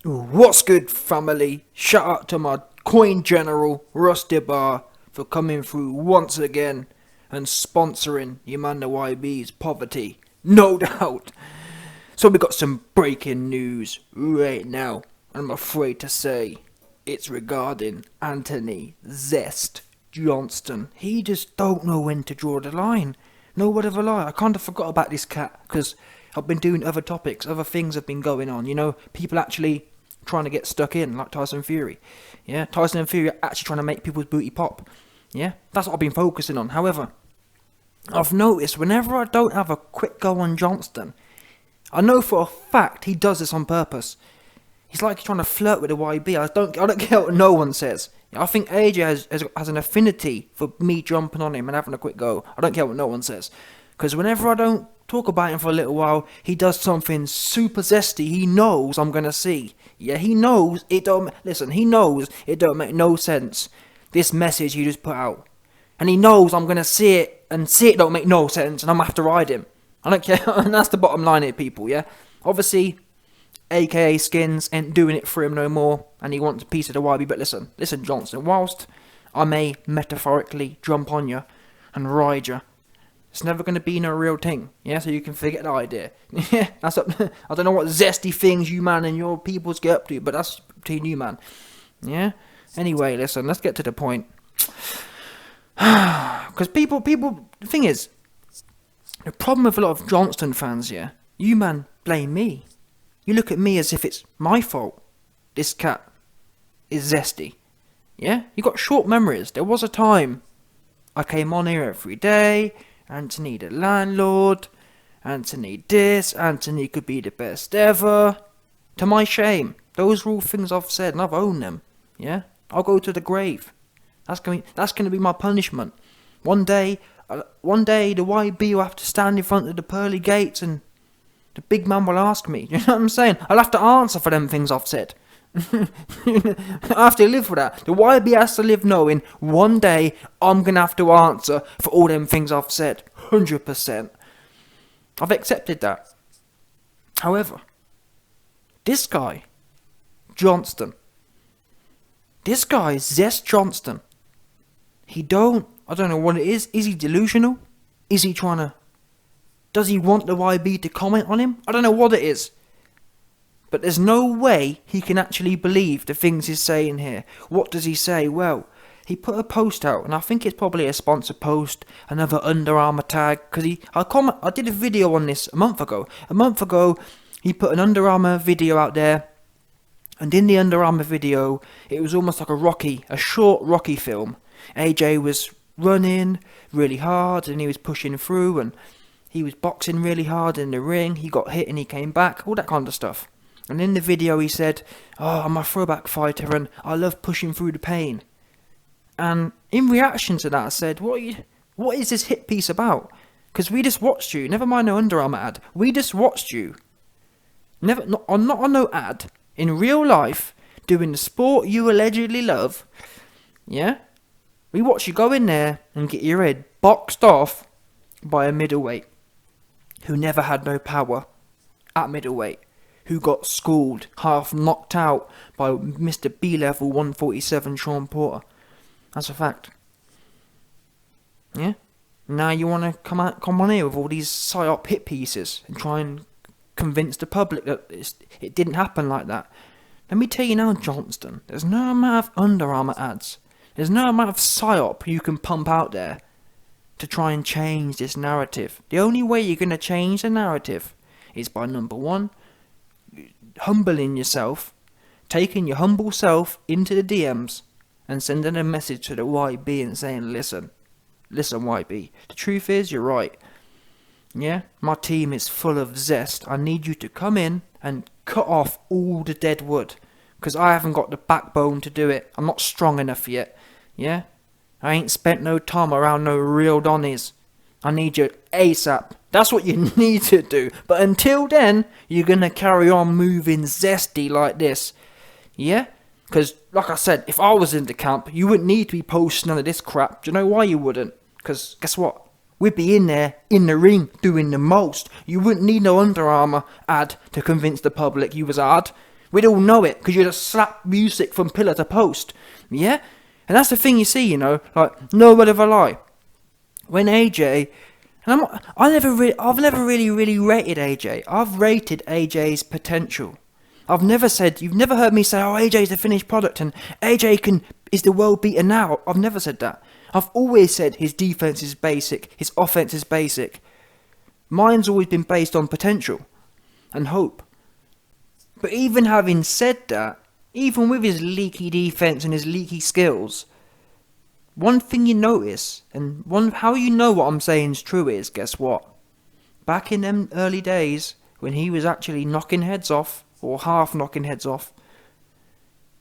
What's good, family? Shout out to my coin general, Rusty Bar, for coming through once again and sponsoring Yamanda YB's poverty. No doubt. So we got some breaking news right now. I'm afraid to say it's regarding Anthony Zest Johnston. He just don't know when to draw the line. No word of a lie. I kind of forgot about this cat because I've been doing other topics, other things have been going on. You know, people actually trying to get stuck in, like Tyson Fury. Yeah, Tyson and Fury are actually trying to make people's booty pop. Yeah, that's what I've been focusing on. However, I've noticed whenever I don't have a quick go on Johnston, I know for a fact he does this on purpose. He's like trying to flirt with the YB. I don't care what no one says. I think AJ has an affinity for me jumping on him and having a quick go. I don't care what no one says. Because whenever I don't talk about him for a little while, he does something super zesty he knows I'm going to see. Yeah, he knows it don't... Listen, he knows it don't make no sense, this message he just put out. And he knows I'm going to see it, and see it don't make no sense, and I'm going to have to ride him. I don't care, and that's the bottom line here, people, yeah? Obviously, AKA Skins ain't doing it for him no more, and he wants a piece of the YB, but listen, Johnston, whilst I may metaphorically jump on you and ride you, it's never going to be no real thing, yeah, so you can forget the idea. Yeah, that's up. I don't know what zesty things you man and your peoples get up to, but that's between you, man. Yeah? Anyway, listen, let's get to the point. Because people, the thing is, the problem with a lot of Johnston fans, yeah, you man blame me. You look at me as if it's my fault. This cat is zesty. Yeah? You got short memories. There was a time I came on here every day. Anthony the landlord, Anthony this, Anthony could be the best ever. To my shame, those are all things I've said and I've owned them. Yeah, I'll go to the grave. That's going to be my punishment. One day the YB will have to stand in front of the pearly gates and the big man will ask me. You know what I'm saying? I'll have to answer for them things I've said. I have to live with that. The YB has to live knowing one day I'm gonna have to answer for all them things I've said. 100%. I've accepted that. However, this guy, Johnston, Zest Johnston, I don't know what it is. Is he delusional? Is he does he want the YB to comment on him? I don't know what it is. But there's no way he can actually believe the things he's saying here. What does he say? Well, he put a post out, and I think it's probably a sponsored post, another Under Armour tag, because I did a video on this a month ago. A month ago, he put an Under Armour video out there, and in the Under Armour video, it was almost like a short Rocky film. AJ was running really hard, and he was pushing through, and he was boxing really hard in the ring. He got hit and he came back, all that kind of stuff. And in the video he said, "Oh, I'm a throwback fighter and I love pushing through the pain." And in reaction to that I said, what is this hit piece about? Because we just watched you, never mind no Under Armour ad, we just watched you, not on no ad, in real life, doing the sport you allegedly love, yeah? We watched you go in there and get your head boxed off by a middleweight who never had no power at middleweight, who got schooled, half knocked out by Mr. B-level 147 Sean Porter. That's a fact. Yeah? Now you want to come on here with all these psyop hit pieces and try and convince the public that it didn't happen like that. Let me tell you now, Johnston, there's no amount of Under Armour ads, there's no amount of psyop you can pump out there to try and change this narrative. The only way you're going to change the narrative is by, number one, humbling yourself, taking your humble self into the DMs and sending a message to the YB and saying, listen YB, the truth is you're right. Yeah, my team is full of zest. I need you to come in and cut off all the dead wood, because I haven't got the backbone to do it. I'm not strong enough yet. Yeah, I ain't spent no time around no real Donnies. I need you ASAP. That's what you need to do. But until then, you're going to carry on moving zesty like this. Yeah? Because, like I said, if I was in the camp, you wouldn't need to be posting none of this crap. Do you know why you wouldn't? Because, guess what? We'd be in there, in the ring, doing the most. You wouldn't need no Under Armour ad to convince the public you was hard. We'd all know it, because you'd have slapped music from pillar to post. Yeah? And that's the thing you see, like, no word of a lie. When AJ... And I've never really rated AJ. I've rated AJ's potential. You've never heard me say, oh, AJ's the finished product and AJ is the world beater now. I've never said that. I've always said his defense is basic, his offense is basic. Mine's always been based on potential and hope. But even having said that, even with his leaky defense and his leaky skills, one thing you notice, and how you know what I'm saying is true is, guess what? Back in them early days, when he was actually knocking heads off, or half knocking heads off,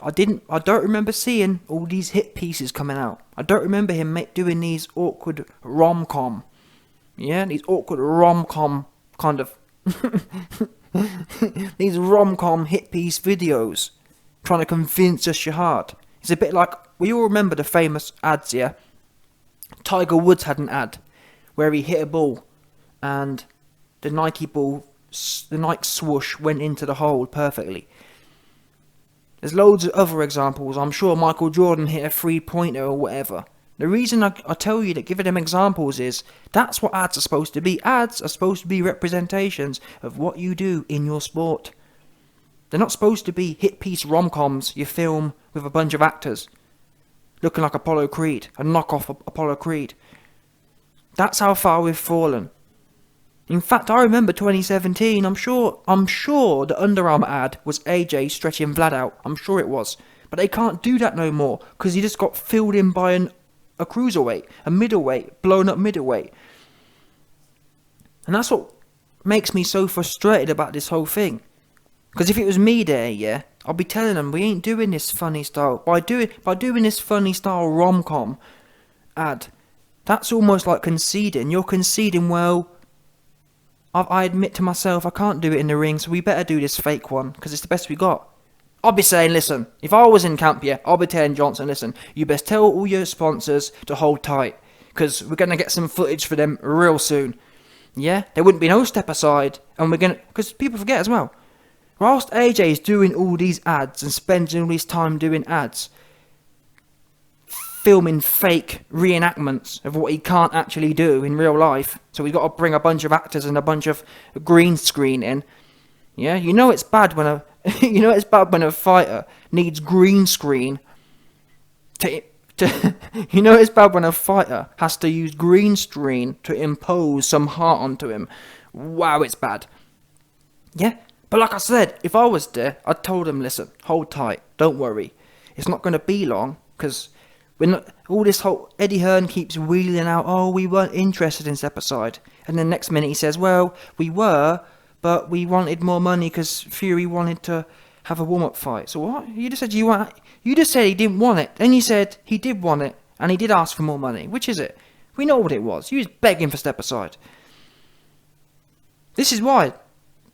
I don't remember seeing all these hit pieces coming out. I don't remember him doing these awkward rom-com. Yeah, these awkward rom-com kind of... these rom-com hit piece videos, trying to convince us you're hard. It's a bit like, we all remember the famous ads, yeah? Tiger Woods had an ad where he hit a ball and the Nike swoosh went into the hole perfectly. There's loads of other examples. I'm sure Michael Jordan hit a 3-pointer or whatever. The reason I tell you that giving them examples is, that's what ads are supposed to be. Ads are supposed to be representations of what you do in your sport. They're not supposed to be hit piece rom-coms you film with a bunch of actors looking like Apollo Creed, a knockoff of Apollo Creed. That's how far we've fallen. In fact, I remember 2017, I'm sure the Under Armour ad was AJ stretching Vlad out. I'm sure it was. But they can't do that no more, because he just got filled in by a cruiserweight, a middleweight, blown up middleweight. And that's what makes me so frustrated about this whole thing. Because if it was me there, yeah, I'd be telling them, we ain't doing this funny style. By doing this funny style rom-com ad, that's almost like conceding. You're conceding, well, I admit to myself I can't do it in the ring, so we better do this fake one, because it's the best we got. I'll be saying, listen, if I was in camp here, I'll be telling Johnson, listen, you best tell all your sponsors to hold tight, because we're going to get some footage for them real soon. Yeah? There wouldn't be no step aside, and we're going to... Because people forget as well. Whilst AJ's doing all these ads and spending all his time doing ads, filming fake reenactments of what he can't actually do in real life, so he's got to bring a bunch of actors and a bunch of green screen in. Yeah, you know it's bad when a fighter needs green screen to you know it's bad when a fighter has to use green screen to impose some heart onto him. Wow, it's bad. Yeah, but like I said, if I was there, I'd told him, listen, hold tight, don't worry, it's not going to be long, because all this whole Eddie Hearn keeps wheeling out, oh, we weren't interested in step aside, and then next minute he says, well, we were, but we wanted more money because Fury wanted to have a warm-up fight. So what? You just said you just said he didn't want it. Then you said he did want it, and he did ask for more money. Which is it? We know what it was. You was begging for step aside. This is why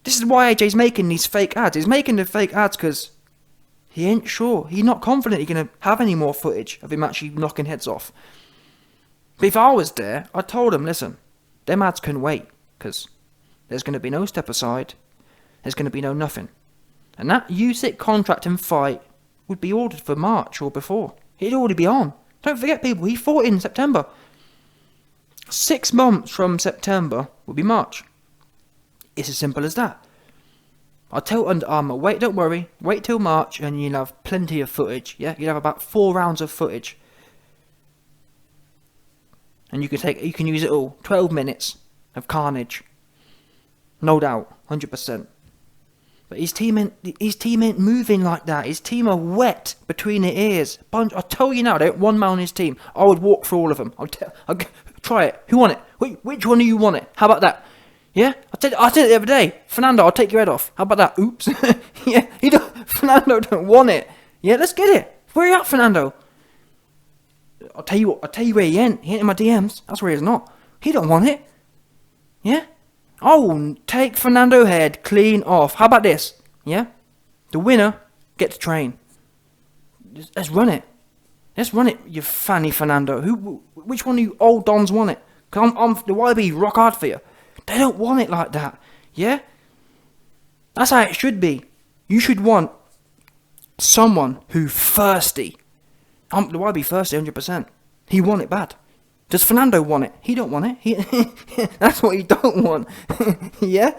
AJ's making these fake ads. He's making the fake ads because he ain't sure. He's not confident he's going to have any more footage of him actually knocking heads off. But if I was there, I told him, listen, them ads can wait, because there's going to be no step aside. There's going to be no nothing. And that Usyk contract and fight would be ordered for March or before. It'd already be on. Don't forget, people, he fought in September. 6 months from September will be March. It's as simple as that. I tell Under Armour, wait, don't worry, wait till March and you'll have plenty of footage. Yeah, you'll have about 4 rounds of footage. And you can use it all. 12 minutes of carnage. No doubt, 100%. But his team ain't moving like that. His team are wet between their ears. I'll tell you now, there ain't one man on his team. I would walk through all of them. I'll try it. Who want it? Which one do you want it? How about that? Yeah? I said it the other day. Fernando, I'll take your head off. How about that? Oops. Yeah, Fernando don't want it. Yeah, let's get it. Where you at, Fernando? I'll tell you where he ain't. He ain't in my DMs. That's where he's not. He don't want it. Yeah? Oh, take Fernando head clean off. How about this? Yeah? The winner gets to train. Let's run it. Let's run it, you fanny Fernando. Which one of you old dons want it? Because I'm the YB rock hard for you. They don't want it like that. Yeah? That's how it should be. You should want someone who thirsty. The YB thirsty 100%. He want it bad. Does Fernando want it? He don't want it. That's what he don't want. Yeah?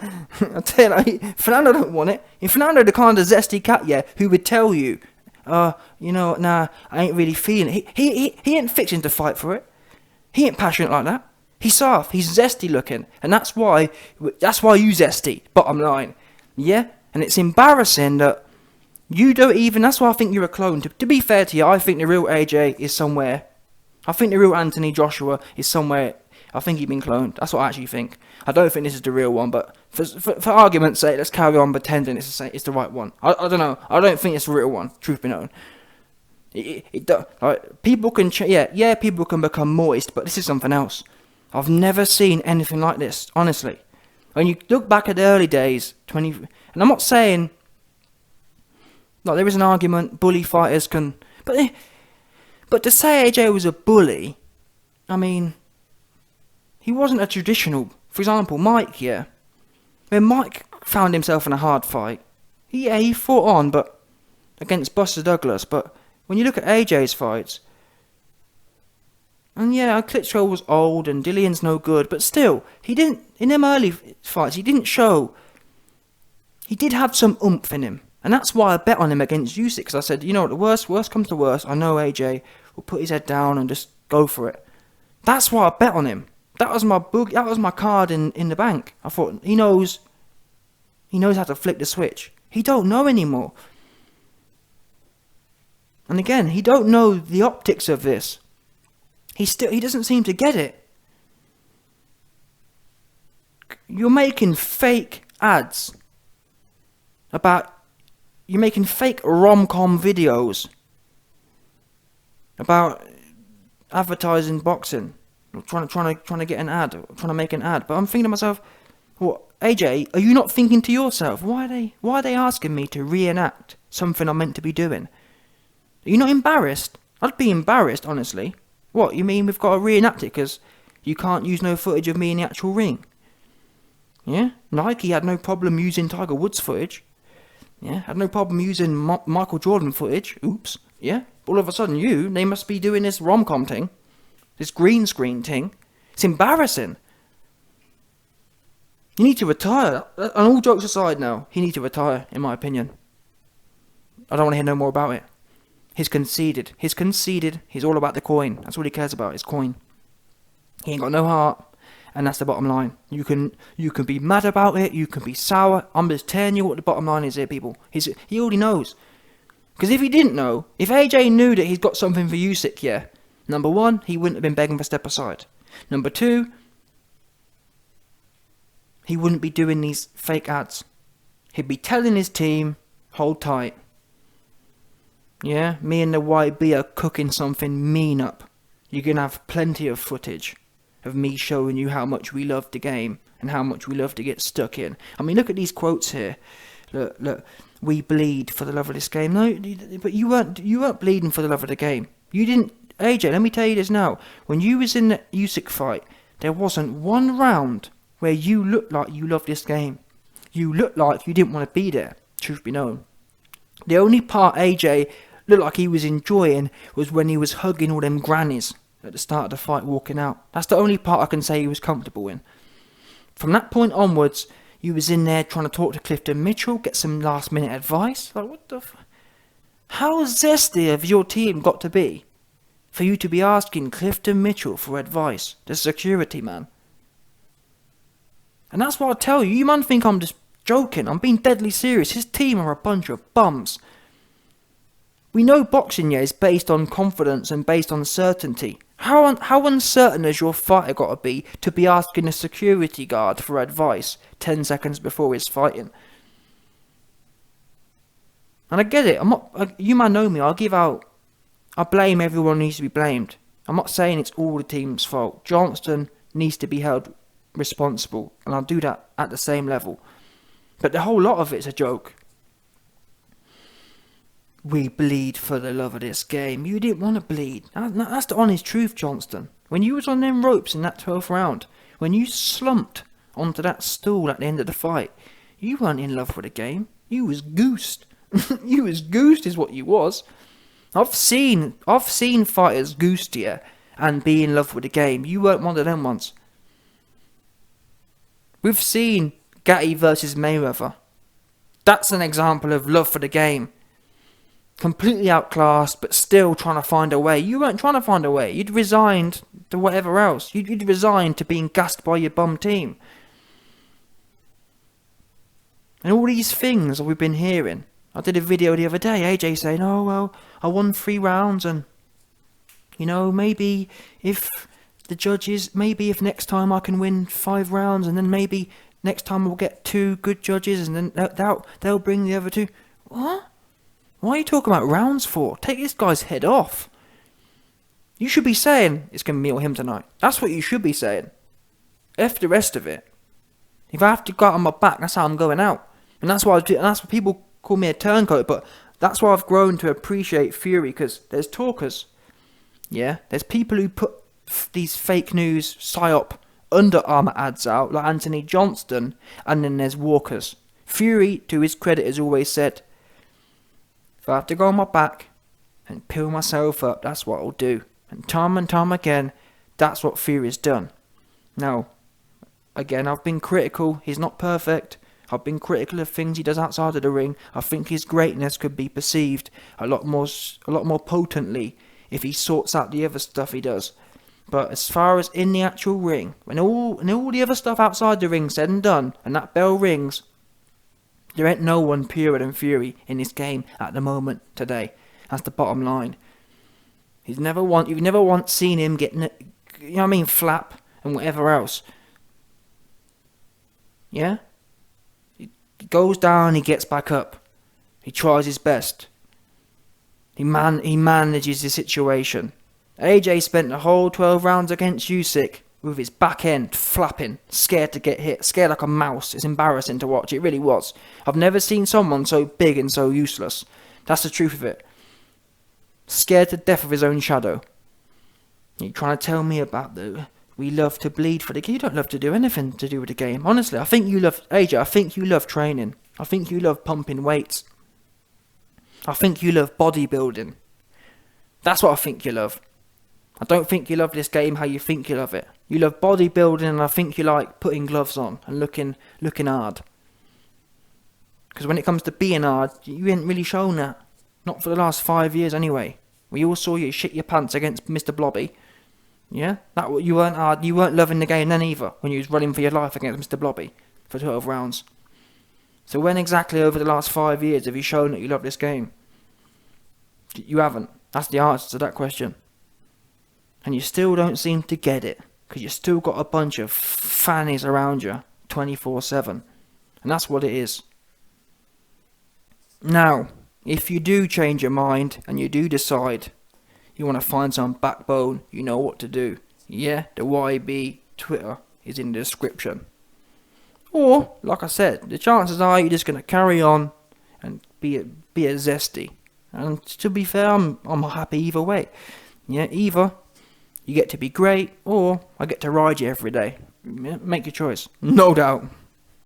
I tell you, Fernando don't want it. If Fernando the kind of zesty cat, yeah, who would tell you, nah, I ain't really feeling it. He ain't fixing to fight for it. He ain't passionate like that. He's soft. He's zesty looking. And that's why you zesty, bottom line. Yeah? And it's embarrassing that you don't even, that's why I think you're a clone. To be fair to you, I think the real AJ is somewhere. I think the real Anthony Joshua is somewhere. I think he's been cloned. That's what I actually think. I don't think this is the real one, but for argument's sake, let's carry on pretending it's the right one. I don't know. I don't think it's the real one, truth be known. People can people can become moist, but this is something else. I've never seen anything like this, honestly. When you look back at the early days, and I'm not saying like there is an argument, bully fighters can, but to say AJ was a bully, I mean, he wasn't a traditional. For example, Mike, yeah. When Mike found himself in a hard fight, he fought on, but against Buster Douglas. But when you look at AJ's fights, and yeah, Klitschko was old and Dillion's no good, but still, he didn't, in them early fights, he didn't show, he did have some oomph in him. And that's why I bet on him against Usyk, because I said, you know what, the worst comes to worst, I know AJ will put his head down and just go for it. That's why I bet on him. That was my card in the bank. I thought, he knows how to flick the switch. He don't know anymore. And again, he don't know the optics of this. He doesn't seem to get it. You're making fake ads you're making fake rom-com videos about advertising boxing, trying to get an ad, trying to make an ad. But I'm thinking to myself, what, AJ, are you not thinking to yourself, why are they asking me to reenact something I'm meant to be doing? Are you not embarrassed? I'd be embarrassed, honestly. What, you mean we've got to reenact it because you can't use no footage of me in the actual ring? Yeah, Nike had no problem using Tiger Woods footage. Yeah, had no problem using Michael Jordan footage. Oops. Yeah, all of a sudden they must be doing this rom-com thing. This green screen thing. It's embarrassing. You need to retire. And all jokes aside now, he needs to retire, in my opinion. I don't want to hear no more about it. He's conceded. He's all about the coin. That's all he cares about, is coin. He ain't got no heart. And that's the bottom line. You can be mad about it. You can be sour. I'm just telling you what the bottom line is here, people. He already knows. Because if he didn't know, if AJ knew that he's got something for Usyk, yeah, number one, he wouldn't have been begging for step aside. Number two, he wouldn't be doing these fake ads. He'd be telling his team, hold tight. Yeah, me and the YB are cooking something mean up. You're going to have plenty of footage of me showing you how much we love the game and how much we love to get stuck in. I mean, look at these quotes here. Look, we bleed for the love of this game. No, but you weren't bleeding for the love of the game. You didn't, AJ, let me tell you this now. When you was in the Usyk fight, there wasn't one round where you looked like you loved this game. You looked like you didn't want to be there, truth be known. The only part AJ looked like he was enjoying was when he was hugging all them grannies at the start of the fight, walking out. That's the only part I can say he was comfortable in. From that point onwards, you was in there trying to talk to Clifton Mitchell, get some last minute advice. Like, what the how zesty have your team got to be for you to be asking Clifton Mitchell for advice, the security man? And that's what I tell you. You man think I'm just joking. I'm being deadly serious. His team are a bunch of bums. We know boxing, yeah, is based on confidence and based on certainty. How uncertain has your fighter got to be asking a security guard for advice 10 seconds before he's fighting? And I get it. You man know me. I blame everyone who needs to be blamed. I'm not saying it's all the team's fault. Johnston needs to be held responsible, and I'll do that at the same level. But the whole lot of it's a joke. We bleed for the love of this game. You didn't want to bleed. That's the honest truth, Johnston. When you was on them ropes in that 12th round, when you slumped onto that stool at the end of the fight, you weren't in love with the game. You was goosed. You was goosed is what you was. I've seen fighters goosed you and be in love with the game. You weren't one of them ones. We've seen Gatti versus Mayweather. That's an example of love for the game. Completely outclassed, but still trying to find a way. You weren't trying to find a way. You'd resigned to whatever else. You'd resigned to being gassed by your bum team. And all these things that we've been hearing. I did a video the other day, AJ saying, oh, well, I won 3 rounds and, maybe if the judges, maybe if next time I can win 5 rounds and then maybe next time we'll get 2 good judges and then they'll bring the other 2. What? Why are you talking about rounds for? Take this guy's head off. You should be saying, it's going to be me or him tonight. That's what you should be saying. F the rest of it. If I have to go out on my back, that's how I'm going out. And that's why people call me a turncoat, but that's why I've grown to appreciate Fury, because there's talkers. Yeah, there's people who put these fake news psyop Under Armour ads out, like Anthony Johnston, and then there's walkers. Fury, to his credit, has always said, if I have to go on my back and peel myself up, that's what I'll do. And time again, that's what Fury's done. Now, again, I've been critical. He's not perfect. I've been critical of things he does outside of the ring. I think his greatness could be perceived a lot more potently if he sorts out the other stuff he does. But as far as in the actual ring, when all the other stuff outside the ring said and done, and that bell rings, there ain't no one purer than Fury in this game at the moment today. That's the bottom line. You've never once seen him get, flap and whatever else. Yeah? He goes down, he gets back up. He tries his best. He manages the situation. AJ spent the whole 12 rounds against Usyk with his back end flapping, scared to get hit, scared like a mouse. It's embarrassing to watch, it really was. I've never seen someone so big and so useless. That's the truth of it. Scared to death of his own shadow. You're trying to tell me about we love to bleed for the game. You don't love to do anything to do with the game. Honestly, I think you love, AJ, I think you love training. I think you love pumping weights. I think you love bodybuilding. That's what I think you love. I don't think you love this game how you think you love it. You love bodybuilding, and I think you like putting gloves on and looking hard. Because when it comes to being hard, you ain't really shown that. Not for the last 5 years anyway. We all saw you shit your pants against Mr. Blobby. Yeah? You weren't hard. You weren't loving the game then either, when you was running for your life against Mr. Blobby for 12 rounds. So when exactly over the last 5 years have you shown that you love this game? You haven't. That's the answer to that question. And you still don't seem to get it, because you still got a bunch of fannies around you 24/7. And that's what it is. Now, if you do change your mind and you do decide you want to find some backbone, you know what to do. Yeah, the YB Twitter is in the description. Or, like I said, the chances are you're just going to carry on and be a zesty. And to be fair, I'm happy either way. Yeah, either you get to be great, or I get to ride you every day. Make your choice. No doubt.